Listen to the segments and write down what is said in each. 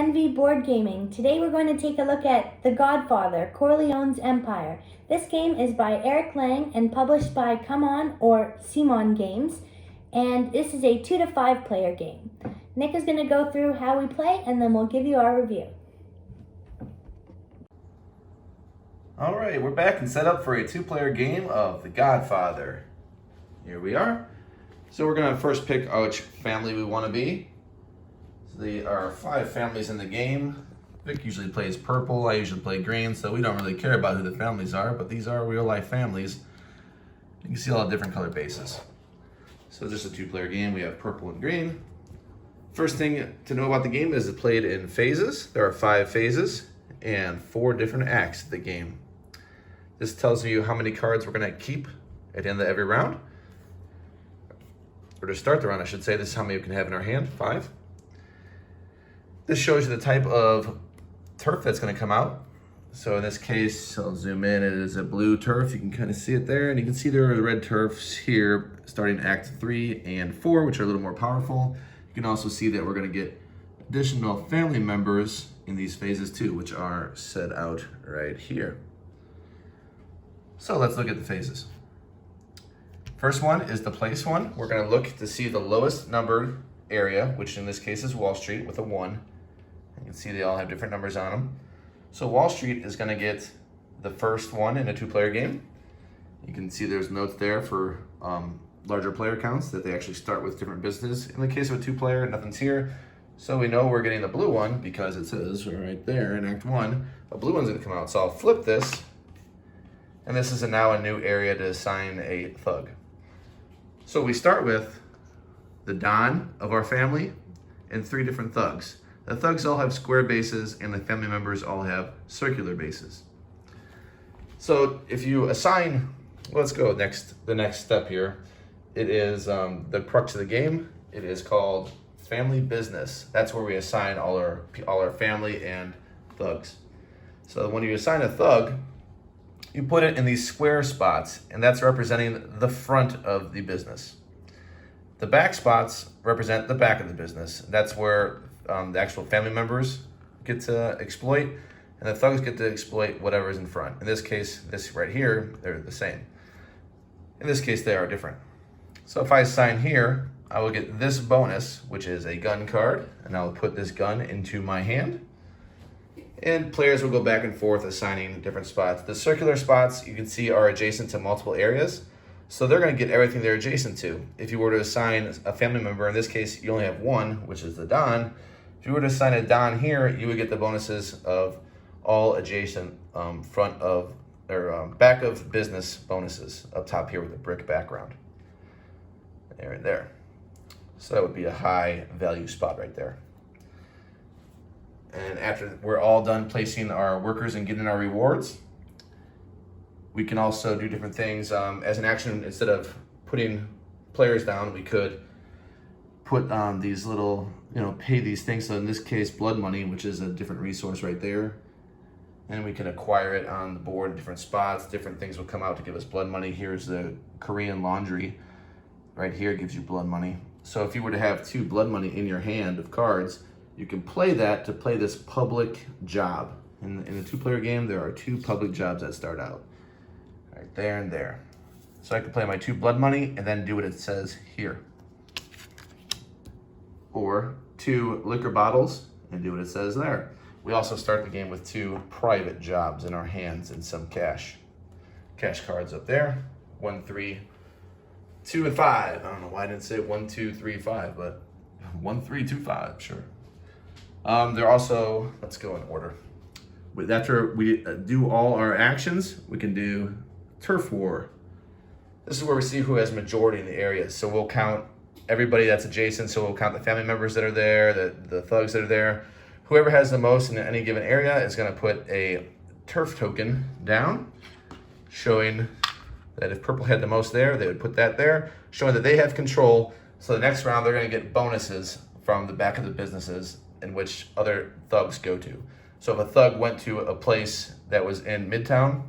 NV Board Gaming. Today we're going to take a look at The Godfather, Corleone's Empire. This game is by Eric Lang and published by Come On or Simon Games. And this is a 2 to 5 player game. Nick is going to go through how we play and then we'll give you our review. Alright, we're back and set up for a 2-player game of The Godfather. Here we are. So we're going to first pick which family we want to be. So there are 5 families in the game. Vic usually plays purple, I usually play green, so we don't really care about who the families are, but these are real life families. You can see all the different color bases. So just a 2-player game, we have purple and green. First thing to know about the game is it's played in phases. There are 5 phases and 4 different acts of the game. This tells you how many cards we're going to keep at the end of every round. Or to start the round, I should say, this is how many we can have in our hand, 5. This shows you the type of turf that's going to come out. So in this case, I'll zoom in, it is a blue turf. You can kind of see it there, and you can see there are red turfs here starting Act 3 and 4, which are a little more powerful. You can also see that we're going to get additional family members in these phases too, which are set out right here. So let's look at the phases. First one is the place one. We're going to look to see the lowest numbered area, which in this case is Wall Street with a 1. You can see they all have different numbers on them. So Wall Street is going to get the first one in a 2-player game. You can see there's notes there for larger player counts that they actually start with different businesses. In the case of a 2-player, nothing's here. So we know we're getting the blue one because it says right there in Act 1, a blue one's going to come out. So I'll flip this, and this is now a new area to assign a thug. So we start with the Don of our family and 3 different thugs. The thugs all have square bases and the family members all have circular bases. So if you assign, let's go the next step here. It is the crux of the game. It is called family business. That's where we assign all our family and thugs. So when you assign a thug, you put it in these square spots, and that's representing the front of the business. The back spots represent the back of the business. That's where the actual family members get to exploit, and the thugs get to exploit whatever's in front. In this case, this right here, they're the same. In this case, they are different. So if I assign here, I will get this bonus, which is a gun card, and I will put this gun into my hand. And players will go back and forth assigning different spots. The circular spots you can see are adjacent to multiple areas. So they're going to get everything they're adjacent to. If you were to assign a family member, in this case, you only have 1, which is the Don. If you were to assign a Don here, you would get the bonuses of all adjacent back of business bonuses up top here with the brick background. There and there. So that would be a high value spot right there. And after we're all done placing our workers and getting our rewards, we can also do different things. As an action, instead of putting players down, we could put these little, pay these things. So in this case, blood money, which is a different resource right there. And we can acquire it on the board in different spots. Different things will come out to give us blood money. Here's the Korean laundry. Right here gives you blood money. So if you were to have 2 blood money in your hand of cards, you can play that to play this public job. In a 2-player game, there are 2 public jobs that start out. Right there and there. So I can play my 2 blood money and then do what it says here. Or 2 liquor bottles and do what it says there. We also start the game with 2 private jobs in our hands and some cash. Cash cards up there. 1, 3, 2, and 5. I don't know why I didn't say 1, 2, 3, 5, but 1, 3, 2, 5, sure. They're also, let's go in order. After we do all our actions, we can do turf war. This is where we see who has majority in the area. So we'll count everybody that's adjacent. So we'll count the family members that are there, the thugs that are there. Whoever has the most in any given area is going to put a turf token down, showing that if purple had the most there, they would put that there, showing that they have control. So the next round, they're going to get bonuses from the back of the businesses in which other thugs go to. So if a thug went to a place that was in Midtown,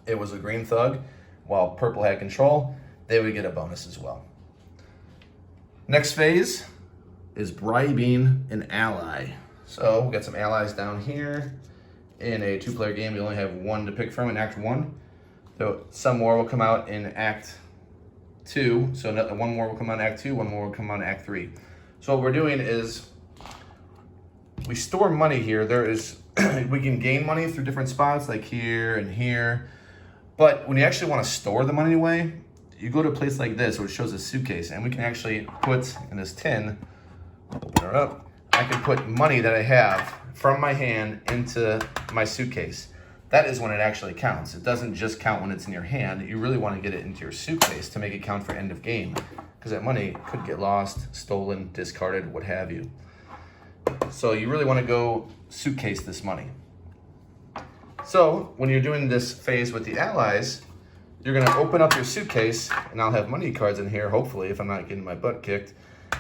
it was a green thug, while purple had control, they would get a bonus as well. Next phase is bribing an ally. So we got some allies down here. In a 2-player game, we only have 1 to pick from in Act 1. So some more will come out in Act 2. So 1 more will come out in Act 2, 1 more will come out in Act 3. So what we're doing is we store money here. There is we can gain money through different spots like here and here. But when you actually want to store the money away, you go to a place like this which shows a suitcase, and we can actually put in this tin, open it up, I can put money that I have from my hand into my suitcase. That is when it actually counts. It doesn't just count when it's in your hand. You really want to get it into your suitcase to make it count for end of game, because that money could get lost, stolen, discarded, what have you. So you really want to go suitcase this money. So when you're doing this phase with the allies, you're going to open up your suitcase, and I'll have money cards in here, hopefully, if I'm not getting my butt kicked.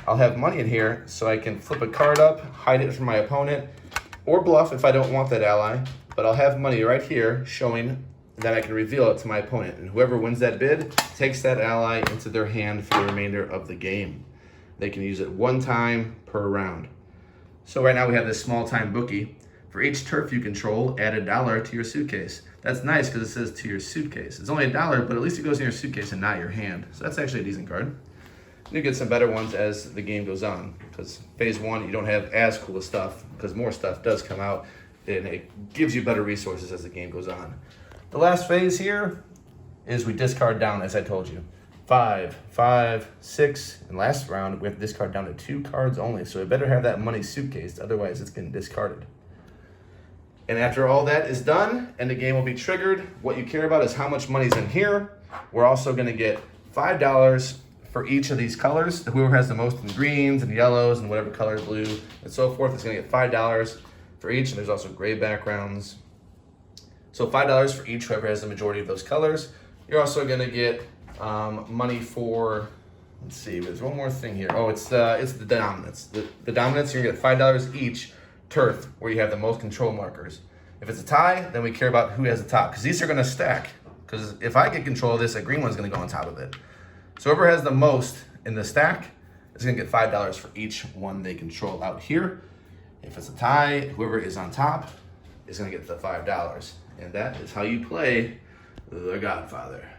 I'll have money in here so I can flip a card up, hide it from my opponent, or bluff if I don't want that ally. But I'll have money right here showing that I can reveal it to my opponent. And whoever wins that bid takes that ally into their hand for the remainder of the game. They can use it 1 time per round. So right now we have this small time bookie. For each turf you control, add $1 to your suitcase. That's nice because it says to your suitcase. It's only $1, but at least it goes in your suitcase and not your hand. So that's actually a decent card. You get some better ones as the game goes on, because phase 1 you don't have as cool of stuff, because more stuff does come out and it gives you better resources as the game goes on. The last phase here is we discard down, as I told you. 5, 5, 6, and last round we have to discard down to 2 cards only, so we better have that money suitcased, otherwise it's getting discarded. And after all that is done and the game will be triggered, what you care about is how much money's in here. We're also going to get $5 for each of these colors. Whoever has the most in greens and yellows and whatever color, blue and so forth, is going to get $5 for each. And there's also gray backgrounds. So $5 for each, whoever has the majority of those colors. You're also going to get money for, let's see, there's one more thing here. Oh, it's the dominance. The dominance, you're going to get $5 each turf where you have the most control markers. If it's a tie, then we care about who has the top, because these are going to stack. Because if I get control of this, a green one's going to go on top of it. So whoever has the most in the stack is going to get $5 for each one they control out here. If it's a tie, whoever is on top is going to get the $5. And that is how you play The Godfather.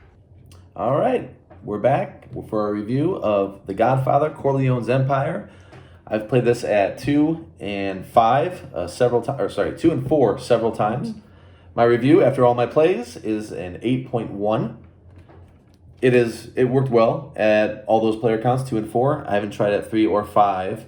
All right, we're back for a review of The Godfather, Corleone's Empire. I've played this at 2 and 5 several times, or sorry, 2 and 4 several times. My review after all my plays is an 8.1. It worked well at all those player counts, 2 and 4. I haven't tried it at 3 or 5.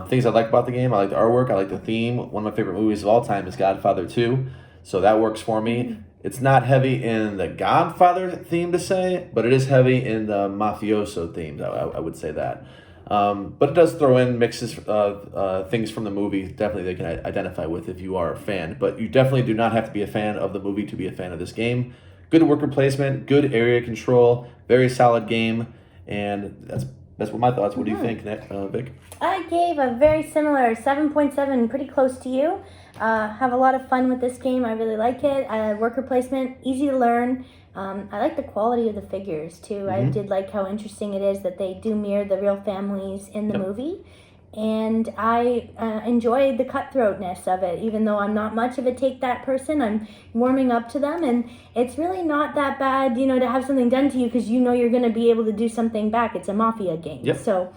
Things I like about the game: I like the artwork, I like the theme. One of my favorite movies of all time is Godfather 2, so that works for me. It's not heavy in the Godfather theme to say, but it is heavy in the mafioso theme. I would say that. But it does throw in mixes of things from the movie. Definitely they can identify with if you are a fan. But you definitely do not have to be a fan of the movie to be a fan of this game. Good worker placement, good area control, very solid game, and that's what my thoughts. What do you think, Vic? I gave a very similar 7.7, pretty close to you. Have a lot of fun with this game. I really like it. Worker placement, easy to learn. I like the quality of the figures too. I did like how interesting it is that they do mirror the real families in the movie. And I enjoyed the cutthroatness of it, even though I'm not much of a take that person. I'm warming up to them, and it's really not that bad, to have something done to you because you're going to be able to do something back. It's a mafia game, so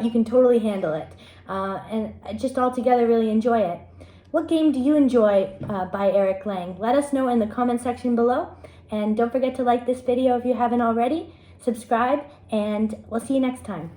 you can totally handle it. And I just altogether really enjoy it. What game do you enjoy by Eric Lang? Let us know in the comment section below. And don't forget to like this video if you haven't already. Subscribe, and we'll see you next time.